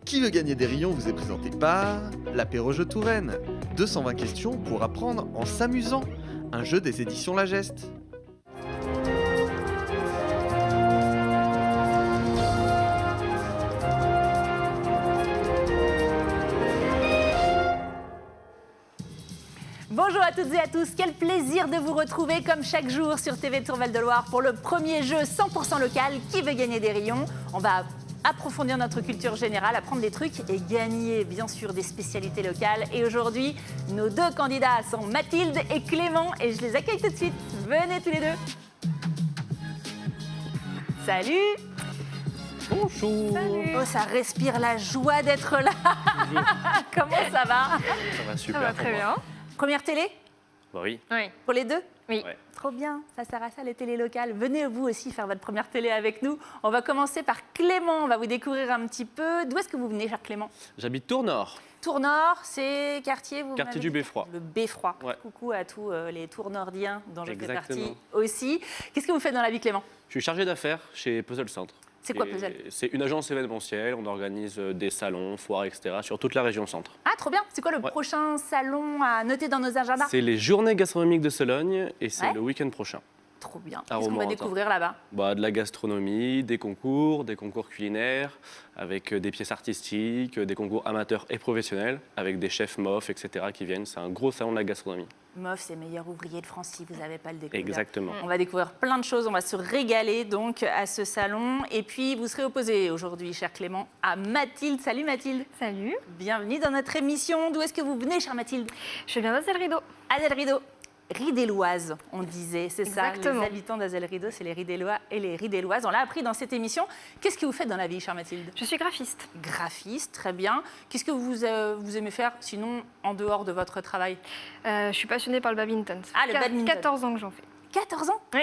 Qui veut gagner des rayons vous est présenté par l'apéro jeu Touraine. 220 questions pour apprendre en s'amusant. Un jeu des éditions La Geste. Bonjour à toutes et à tous, quel plaisir de vous retrouver comme chaque jour sur TV Tour Val-de-Loire pour le premier jeu 100% local Qui veut gagner des rayons. On va approfondir notre culture générale, apprendre des trucs et gagner bien sûr des spécialités locales. Et aujourd'hui, nos deux candidats sont Mathilde et Clément et je les accueille tout de suite. Venez tous les deux. Salut. Bonjour. Salut. Oh, ça respire la joie d'être là. Comment ça va? Ça va super. Ça va très bien. Première télé? Bah oui. Oui. Pour les deux? Oui. Ouais. Trop bien, ça sert à ça les télés locales. Venez vous aussi faire votre première télé avec nous. On va commencer par Clément, on va vous découvrir un petit peu. D'où est-ce que vous venez, cher Clément? J'habite Tours-Nord. Tours-Nord, c'est quartier, vous Quartier m'avez du dit Beffroi. Le Beffroi. Ouais. Coucou à tous les Tours-Nordiens dont je fais Exactement. partie aussi. Qu'est-ce que vous faites dans la vie, Clément? Je suis chargé d'affaires chez Puzzle Centre. C'est quoi Et Puzzle? C'est une agence événementielle. On organise des salons, foires, etc. sur toute la région centre. Ah, trop bien. C'est quoi le Ouais. prochain salon à noter dans nos agendas? C'est les journées gastronomiques de Sologne et c'est Ouais. le week-end prochain. Trop bien. À Qu'est-ce qu'on va Romorantin. découvrir là-bas? Bah, de la gastronomie, des concours culinaires, avec des pièces artistiques, des concours amateurs et professionnels, avec des chefs MOF, etc. qui viennent. C'est un gros salon de la gastronomie. MOF, c'est meilleur ouvrier de France si vous n'avez pas le découvert. Exactement. On va découvrir plein de choses, on va se régaler donc à ce salon. Et puis, vous serez opposé aujourd'hui, cher Clément, à Mathilde. Salut Mathilde. Salut. Bienvenue dans notre émission. D'où est-ce que vous venez, chère Mathilde? Je viens d'Azel Rideau. Azel Rideau. Ridéloise, on disait, c'est ça. Exactement. Les habitants d'Azel Rideau, c'est les Ridélois et les Ridéloises. On l'a appris dans cette émission. Qu'est-ce que vous faites dans la vie, chère Mathilde? Je suis graphiste. Graphiste, très bien. Qu'est-ce que vous aimez faire, sinon, en dehors de votre travail? Je suis passionnée par le badminton. Ah, le badminton. 14 ans que j'en fais. 14 ans? Oui.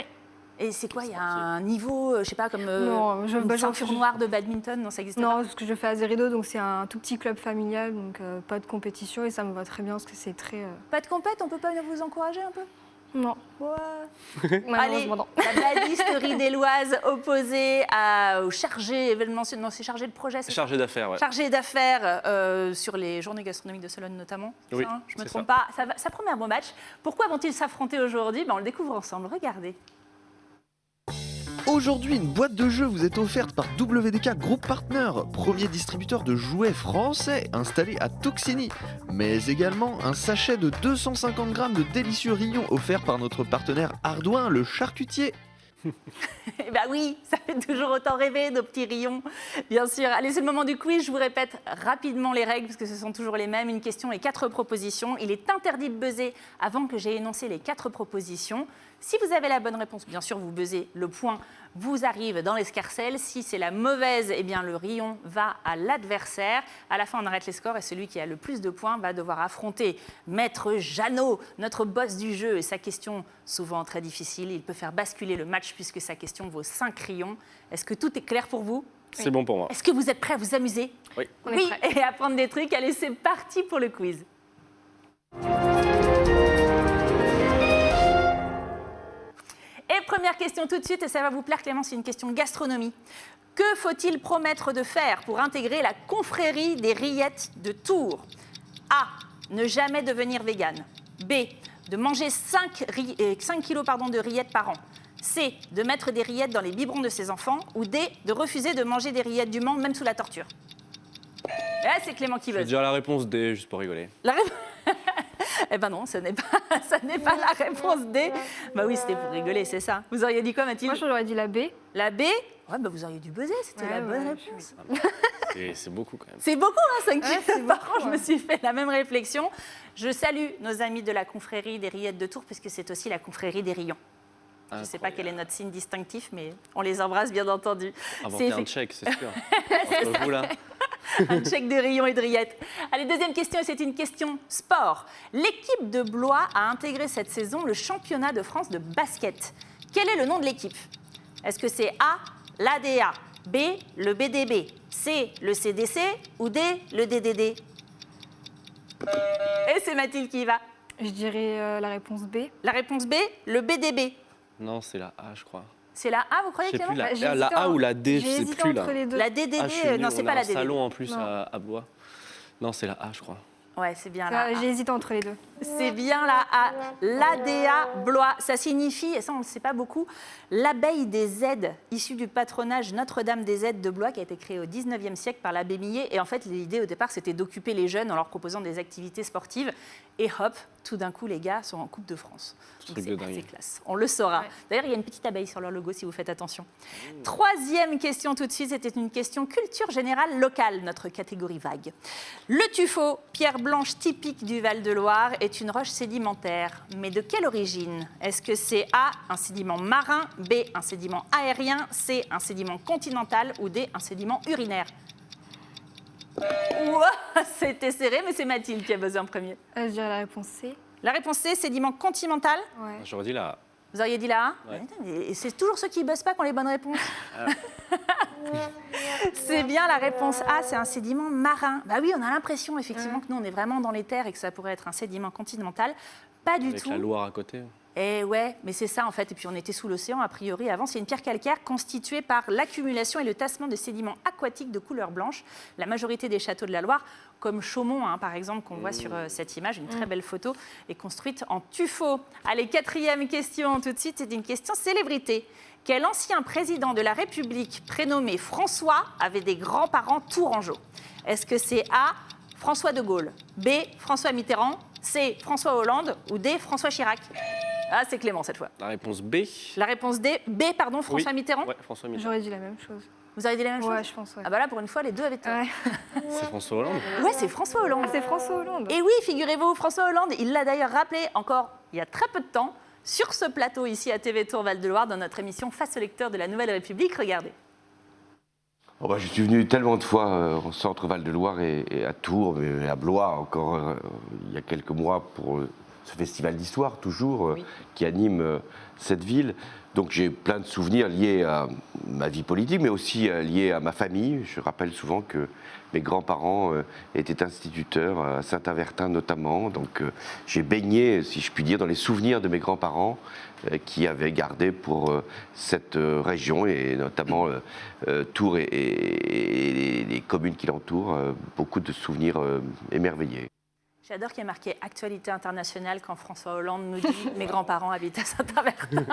Et c'est quoi? Il y a un niveau, je sais pas, comme Non, une j'en ceinture fais- noire de badminton? Non, ça existe pas? Non, parce que je fais à Azel Rideau, donc c'est un tout petit club familial, donc pas de compétition et ça me va très bien parce que c'est très. Pas de compète, on peut pas vous encourager un peu? Non, Ouais. malheureusement non. La badiste ridéloise opposée au chargé événementiel, non, c'est chargé de projet, c'est ça? Chargé d'affaires, ouais. Chargé d'affaires sur les journées gastronomiques de Sologne notamment. Oui, Ça, hein, je me c'est trompe ça. pas. Ça promet un bon match. Pourquoi vont-ils s'affronter aujourd'hui? On le découvre ensemble. Regardez. Aujourd'hui, une boîte de jeux vous est offerte par WDK Group Partner, premier distributeur de jouets français installé à Toxigny. Mais également un sachet de 250 grammes de délicieux rayons offert par notre partenaire Ardouin, le charcutier. Eh bien oui, ça fait toujours autant rêver, nos petits rayons, bien sûr. Allez, c'est le moment du quiz. Je vous répète rapidement les règles, parce que ce sont toujours les mêmes. Une question et 4 propositions. Il est interdit de buzzer avant que j'ai énoncé les 4 propositions. Si vous avez la bonne réponse, bien sûr, vous buzzez, le point vous arrive dans l'escarcelle. Si c'est la mauvaise, eh bien, le rayon va à l'adversaire. À la fin, on arrête les scores et celui qui a le plus de points va devoir affronter Maître Jeannot, notre boss du jeu. Et sa question, souvent très difficile, il peut faire basculer le match puisque sa question vaut 5 rayons. Est-ce que tout est clair pour vous? C'est bon pour moi. Est-ce que vous êtes prêts à vous amuser? Oui. On est Oui, prêts. et à apprendre des trucs. Allez, c'est parti pour le quiz. Et première question tout de suite, et ça va vous plaire Clément, c'est une question gastronomie. Que faut-il promettre de faire pour intégrer la confrérie des rillettes de Tours? A. Ne jamais devenir végane. B. De manger 5 kilos de rillettes par an. C. De mettre des rillettes dans les biberons de ses enfants. Ou D. De refuser de manger des rillettes du Mans, même sous la torture. Et là, c'est Clément qui Je vais veut. dire la réponse D, juste pour rigoler. La réponse... Eh ben non, ce n'est pas la réponse D. Bah oui, c'était pour rigoler, c'est ça. Vous auriez dit quoi, Mathilde? Moi, j'aurais dit la B. La B? Ouais, bah vous auriez dû buzzer, c'était Ouais, la bonne ouais, réponse. Et c'est beaucoup quand même. C'est beaucoup, hein, 5 Ouais, kilos c'est par beaucoup, an. Je me ouais. suis fait la même réflexion. Je salue nos amis de la confrérie des rillettes de Tours, puisque c'est aussi la confrérie des rayons. Je ne sais pas quel est notre signe distinctif, mais on les embrasse, bien entendu. Inventer un effect- check, c'est sûr. Entre vous là. Un check de rayons et de rillettes. Allez, deuxième question, et c'est une question sport. L'équipe de Blois a intégré cette saison le championnat de France de basket. Quel est le nom de l'équipe? Est-ce que c'est A, l'ADA, B, le BDB, C, le CDC ou D, le DDD? Et c'est Mathilde qui y va. Je dirais la réponse B. La réponse B, le BDB. Non, c'est la A, je crois. C'est la A, vous croyez, Je sais Clément? plus, J'ai la hésité A ou la D, J'ai je sais hésité plus là. entre les deux. La DDD, Ah, je suis nul, non, c'est on pas a la un DDD. salon en plus Non. à Blois. Non, c'est la A, je crois. Ouais, c'est bien la A. J'ai hésité entre les deux. C'est bien la A. L'ADA Blois. Ça signifie, et ça on ne le sait pas beaucoup, l'abeille des aides, issue du patronage Notre-Dame des Aides de Blois, qui a été créée au 19e siècle par l'abbé Millet. Et en fait, l'idée au départ, c'était d'occuper les jeunes en leur proposant des activités sportives. Et hop, tout d'un coup, les gars sont en Coupe de France. Donc Truc c'est de dingue. assez classe. On le saura. Ouais. D'ailleurs, il y a une petite abeille sur leur logo, si vous faites attention. Troisième question tout de suite, c'était une question culture générale locale, notre catégorie vague. Le tuffeau, pierre blanche typique du Val-de-Loire, est une roche sédimentaire. Mais de quelle origine? Est-ce que c'est A, un sédiment marin, B, un sédiment aérien, C, un sédiment continental ou D, un sédiment urinaire? Ouah, c'était serré, mais c'est Mathilde qui a buzzé en premier. Je dirais la réponse C. La réponse C, sédiment continental. Ouais. J'aurais dit la A. Vous auriez dit la A? Ouais. Et c'est toujours ceux qui ne buzzent pas qui ont les bonnes réponses. C'est bien la réponse A, c'est un sédiment marin. Bah oui, on a l'impression effectivement que nous, on est vraiment dans les terres et que ça pourrait être un sédiment continental. Pas du Avec tout. la Loire à côté. Et ouais, mais c'est ça en fait. Et puis on était sous l'océan a priori avant. C'est une pierre calcaire constituée par l'accumulation et le tassement de sédiments aquatiques de couleur blanche. La majorité des châteaux de la Loire, comme Chaumont par exemple, qu'on voit sur cette image, une très belle photo, est construite en tuffeau. Allez, quatrième question tout de suite, c'est une question célébrité. Quel ancien président de la République prénommé François avait des grands-parents tourangeaux? Est-ce que c'est A, François de Gaulle, B, François Mitterrand, C, François Hollande ou D, François Chirac? Ah, c'est Clément cette fois. La réponse B. La réponse D, B, pardon, François Oui. Mitterrand. Ouais, François Mitterrand. J'aurais dit la même chose. Vous avez dit la même Ouais, chose? je pense, ouais. Ah bah là, pour une fois, les deux avaient tort. Ouais. C'est François Hollande. Ouais, c'est François Hollande. Ah, c'est François Hollande. Et oui, figurez-vous, François Hollande, il l'a d'ailleurs rappelé encore il y a très peu de temps sur ce plateau ici à TV Tour Val-de-Loire dans notre émission Face au lecteur de la Nouvelle République. Regardez. Oh bah, je suis venu tellement de fois au centre Val-de-Loire et à Tours, mais à Blois encore il y a quelques mois pour ce festival d'histoire toujours qui anime cette ville. Donc j'ai plein de souvenirs liés à ma vie politique, mais aussi liés à ma famille. Je rappelle souvent que mes grands-parents étaient instituteurs à Saint-Avertin notamment. Donc j'ai baigné, si je puis dire, dans les souvenirs de mes grands-parents qui avaient gardé pour cette région et notamment Tours et les communes qui l'entourent beaucoup de souvenirs émerveillés. J'adore qu'il y ait marqué actualité internationale quand François Hollande nous dit « Mes grands-parents habitent à Saint-Avertin ».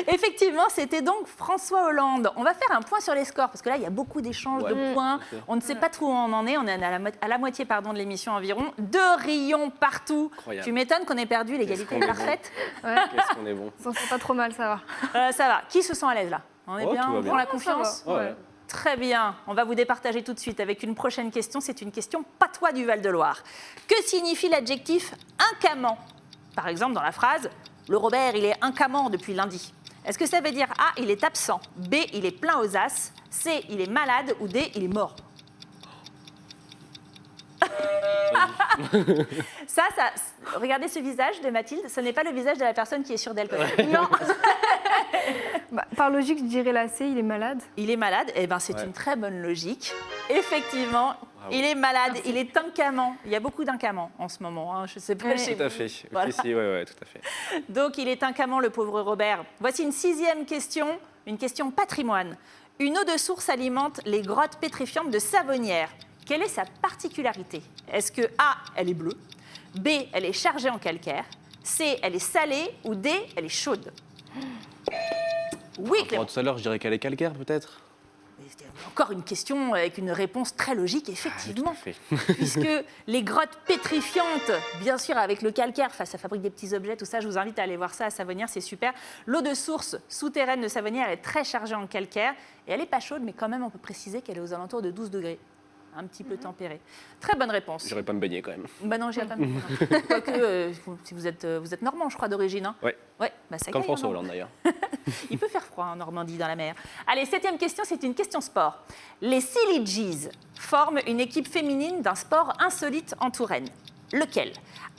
Effectivement, c'était donc François Hollande. On va faire un point sur les scores, parce que là, il y a beaucoup d'échanges de points. On ne sait pas trop où on en est. On est à la moitié de l'émission environ. 2 rayons partout. Incroyable. Tu m'étonnes qu'on ait perdu l'égalité Qu'est-ce qu'on est parfaite. Qu'est-ce qu'on est bon. Ça sent pas trop mal, ça va. Ça va. Qui se sent à l'aise là? On est Oh, bien, tout va on bien. prend la Ça confiance. va. Ouais. Très bien, on va vous départager tout de suite avec une prochaine question. C'est une question patois du Val-de-Loire. Que signifie l'adjectif incamant? Par exemple, dans la phrase « Le Robert, il est incamant depuis lundi ». Est-ce que ça veut dire A, il est absent, B, il est plein aux as, C, il est malade ou D, il est mort? Ça, regardez ce visage de Mathilde, ce n'est pas le visage de la personne qui est sûre d'elle. Non. Bah, par logique, je dirais la C, il est malade. Il est malade, eh ben c'est une très bonne logique. Effectivement, il est malade, il est incamant. Il y a beaucoup d'incamants en ce moment, hein. Je ne sais pas chez Tout à vous. fait. Voilà. Si, ouais, tout à fait. Donc il est incamant, le pauvre Robert. Voici une 6e question, une question patrimoine. Une eau de source alimente les grottes pétrifiantes de Savonnières. Quelle est sa particularité? Est-ce que A, elle est bleue, B, elle est chargée en calcaire, C, elle est salée ou D, elle est chaude? Oui, Clément. Tout à l'heure, je dirais qu'elle est calcaire, peut-être. C'était encore une question avec une réponse très logique, effectivement. Tout à fait. Puisque les grottes pétrifiantes, bien sûr, avec le calcaire, ça fabrique des petits objets, tout ça, je vous invite à aller voir ça à Savonnières, c'est super. L'eau de source souterraine de Savonnières est très chargée en calcaire et elle n'est pas chaude, mais quand même, on peut préciser qu'elle est aux alentours de 12 degrés. Un petit peu tempérée. Très bonne réponse. J'aurais pas me baigner quand même. Bah non, j'irai pas me baigner. Quoique, si vous êtes normand, je crois, d'origine. Hein. Ouais. Ouais, bah ça Comme caille en François Normandie. Hollande d'ailleurs. Il peut faire froid en Normandie, dans la mer. Allez, 7e question, c'est une question sport. Les Silly G's forment une équipe féminine d'un sport insolite en Touraine. Lequel?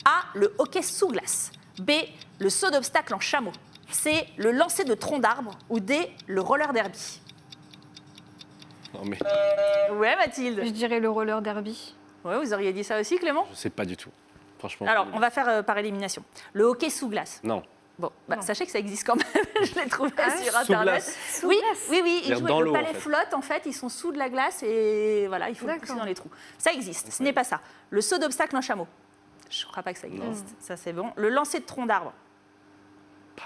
A, le hockey sous glace. B, le saut d'obstacle en chameau. C, le lancer de tronc d'arbre. Ou D, le roller derby. Non mais Ouais, Mathilde. Je dirais le roller derby. Ouais, vous auriez dit ça aussi, Clément? je sais pas du tout. Franchement. Alors, on va faire par élimination. Le hockey sous glace. Non. Bon, bah, Non. sachez que ça existe quand même. Je l'ai trouvé Ah, sur sous Internet. glace. Sous Oui, glace. oui, oui. C'est-à-dire Ils jouent dans avec le l'eau, en palais fait. flotte, en fait. Ils sont sous de la glace et voilà, il faut le pousser D'accord. dans les trous. Ça existe. Ce n'est pas ça. Le saut d'obstacle en chameau. Je ne crois pas que ça existe. Ça, c'est bon. Le lancer de tronc d'arbre.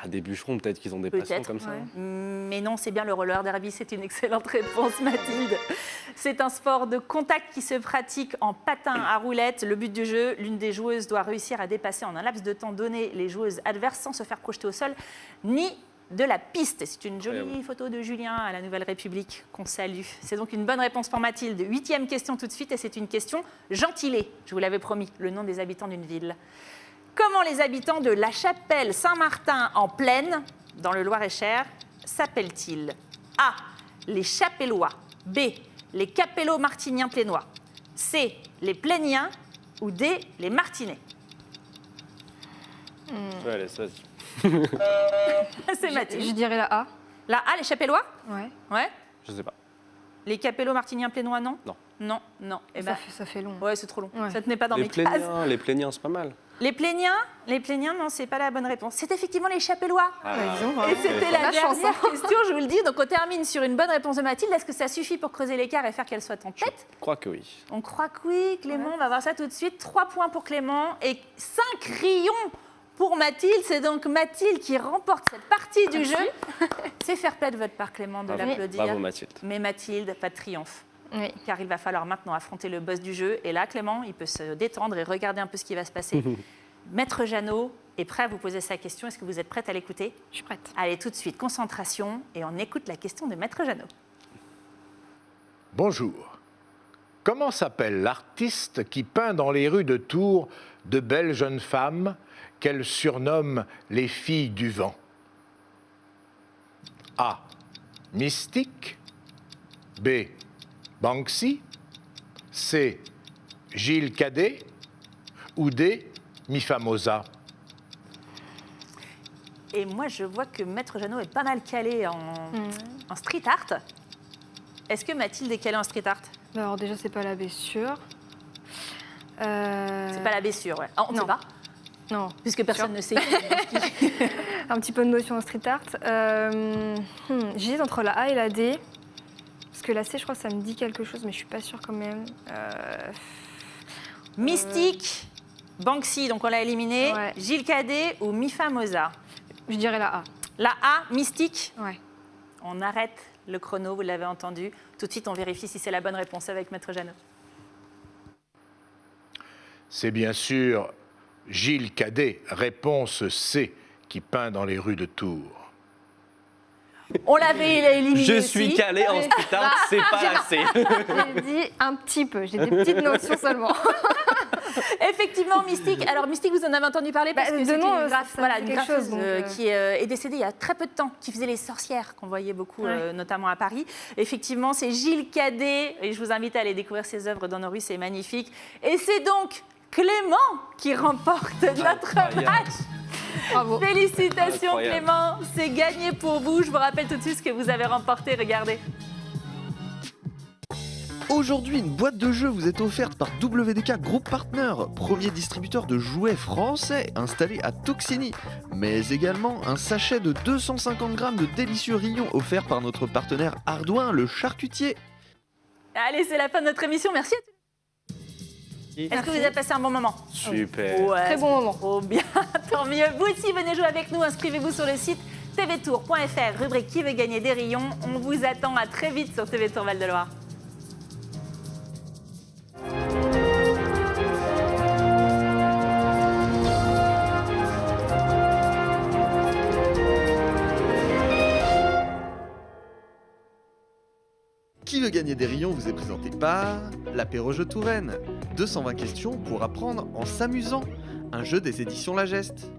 Pas des bûcherons, peut-être qu'ils ont des passions Peut-être, comme ça. ouais. Mais non, c'est bien le roller derby, c'est une excellente réponse, Mathilde. C'est un sport de contact qui se pratique en patin à roulettes. Le but du jeu, l'une des joueuses doit réussir à dépasser en un laps de temps donné les joueuses adverses sans se faire projeter au sol ni de la piste. C'est une jolie Incroyable. photo de Julien à la Nouvelle République qu'on salue. C'est donc une bonne réponse pour Mathilde. 8e question tout de suite et c'est une question gentilée. Je vous l'avais promis, le nom des habitants d'une ville. Comment les habitants de La Chapelle-Saint-Martin en Plaine, dans le Loir-et-Cher, s'appellent-ils? A. Les Chapellois. B. Les Capello-Martiniens plénois. C. Les Plainiens. Ou D. Les Martinais. Ouais, allez, vas-y. C'est Je Mathilde. dirais la A. La A, les Chapellois? Ouais. Ouais. Je sais pas. Les Capello-Martiniens plénois, non? Non. Non, non. Eh ben, Ça fait long. ouais, c'est trop long. Ouais. Ça tenait pas dans Les mes cases. plaignants, c'est pas mal. Les Plainiens, non, c'est pas la bonne réponse. C'est effectivement les Chapellois. Ouais, disons, Et c'était la La chance, dernière hein. question, je vous le dis. Donc on termine sur une bonne réponse de Mathilde. Est-ce que ça suffit pour creuser l'écart et faire qu'elle soit en tête? Je crois que oui. On croit que oui, Clément, on va voir ça tout de suite. 3 points pour Clément et 5 rayons pour Mathilde. C'est donc Mathilde qui remporte cette partie du jeu. C'est fair play de votre part, Clément, de Bravo. l'applaudir. Bravo Mathilde. Mais Mathilde, pas de triomphe. Oui. Car il va falloir maintenant affronter le boss du jeu. Et là, Clément, il peut se détendre et regarder un peu ce qui va se passer. Maître Jeannot est prêt à vous poser sa question. Est-ce que vous êtes prête à l'écouter? Je suis prête. Allez, tout de suite, concentration, et on écoute la question de Maître Jeannot. Bonjour. Comment s'appelle l'artiste qui peint dans les rues de Tours de belles jeunes femmes qu'elle surnomme les filles du vent? A. Mystique. B. Banksy. C. Gilles Cadet. Ou D. Mifamosa. Et moi, je vois que Maître Jeannot est pas mal calé en street art. Est-ce que Mathilde est calée en street art? Bah alors déjà, c'est pas la B sûre. C'est pas la blessure, ouais. Ah, on ne sait Non. pas, Non. puisque personne ne sait. Un petit peu de notion en street art. J'hésite entre la A et la D. Parce que la C, je crois que ça me dit quelque chose, mais je suis pas sûre quand même. Mystique, Banksy, donc on l'a éliminé. Ouais. Gilles Cadet ou Mifamosa? Je dirais la A. La A, Mystique. Ouais. On arrête le chrono, vous l'avez entendu. Tout de suite, on vérifie si c'est la bonne réponse avec Maître Jeannot. C'est bien sûr Gilles Cadet, réponse C, qui peint dans les rues de Tours. On l'avait éliminé Je aussi. suis calé en street art, c'est pas la C. J'ai dit un petit peu, j'ai des petites notions seulement. Effectivement, Mystique. Alors, Mystique, vous en avez entendu parler parce Bah, que de c'est nom, une, ça me voilà, dit une quelque graffeuse chose, donc, qui est décédée il y a très peu de temps, qui faisait les sorcières qu'on voyait beaucoup, Ouais. notamment à Paris. Effectivement, c'est Gilles Cadet et je vous invite à aller découvrir ses œuvres dans nos rues, c'est magnifique. Et c'est donc Clément qui remporte notre Incroyable. match. Bravo. Félicitations Incroyable. Clément, c'est gagné pour vous. Je vous rappelle tout de suite ce que vous avez remporté, regardez. Aujourd'hui, une boîte de jeux vous est offerte par WDK Group Partner, premier distributeur de jouets français installé à Toxigny, mais également un sachet de 250 grammes de délicieux rillons offert par notre partenaire Ardouin, le charcutier. Allez, c'est la fin de notre émission. Merci à tous. Est-ce que vous avez passé un bon moment? Super. Ouais, Très bon moment. trop bien, tant mieux. Vous aussi, venez jouer avec nous. Inscrivez-vous sur le site tvtour.fr, rubrique Qui veut gagner des rayons. On vous attend à très vite sur TV Tour Val-de-Loire. Qui veut gagner des rayons vous est présenté par l'apéro jeu Touraine. 220 questions pour apprendre en s'amusant. Un jeu des éditions La Geste.